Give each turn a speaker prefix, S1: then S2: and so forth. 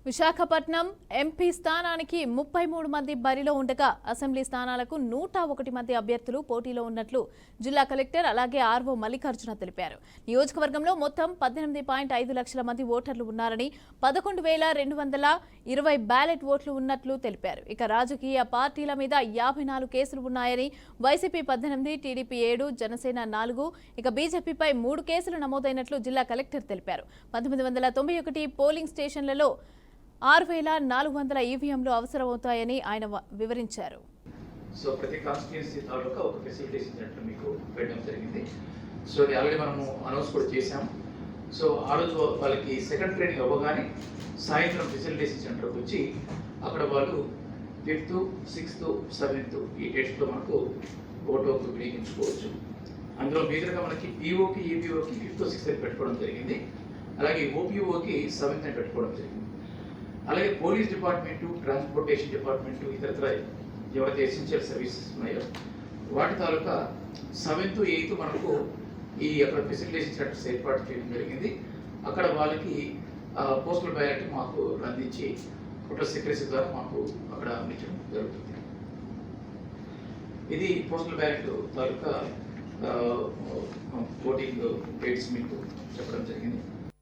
S1: Visakhapatnam MP స్థానానికి 33 మంది బరిలో ఉండగా అసెంబ్లీ స్థానాలకు 101 మంది అభ్యర్థులు పోటీలో ఉన్నట్లు జిల్లా కలెక్టర్ అలాగే ఆర్వో మల్లికార్జున తెలిపారు. నియోజకవర్గంలో మొత్తం 18.5 లక్షల మంది ఓటర్లు ఉన్నారని 11,220 బ్యాలెట్ ఓట్లు ఉన్నట్లు తెలిపారు. ఇక రాజకీయ పార్టీల మీద 54 కేసులు ఉన్నాయని వైసీపీ 18, టీడీపీ 7, జనసేన 4, ఇక బీజేపీపై 3 కేసులు నమోదైనట్లు జిల్లా కలెక్టర్ తెలిపారు. 1991 పోలింగ్ స్టేషన్లలో 6,400 ఈవీఎంలు అవసరమవుతాయని ఆయన వివరించారు.
S2: సో ప్రతి కాన్స్టిట్యుయెన్సీ తాలూకా ఒక ఫెసిలిటీస్ సెంటర్ మీకు పెట్టడం జరిగింది. సో అది ఆల్రెడీ మనము అనౌన్స్ కూడా చేశాం. సో ఆ రోజు వాళ్ళకి సెకండ్ ట్రైనింగ్ అవ్వగానే సాయంత్రం ఫెసిలిటీస్ సెంటర్కి వచ్చి అక్కడ వాళ్ళు 5th, 6th, 7th ఈ డేట్స్లో మనకు ఓటు వినియోగించుకోవచ్చు. అందులో మీదుగా మనకి పీఓకి, ఈపీఓకి 5th, 6th పెట్టుకోవడం జరిగింది. అలాగే ఓపీఓకి 7th పెట్టుకోవడం జరిగింది. అలాగే పోలీస్ డిపార్ట్మెంటు, ట్రాన్స్పోర్టేషన్ డిపార్ట్మెంటు, ఇతరత్ర ఎవరైతే ఎసెన్షియల్ సర్వీసెస్ ఉన్నాయో వాటి తాలూకా 7th, 8th మనకు ఈ అక్కడ ఫెసిలిటేషన్ సెంటర్స్ ఏర్పాటు చేయడం జరిగింది. అక్కడ వాళ్ళకి పోస్టల్ బ్యాలెట్ మాకు అందించి ఫోటో సెక్రటరీ ద్వారా మాకు అక్కడ అందించడం జరుగుతుంది. ఇది పోస్టల్ బ్యాలెట్ తాలూకా ఓటింగ్ డేట్స్ మీకు చెప్పడం జరిగింది.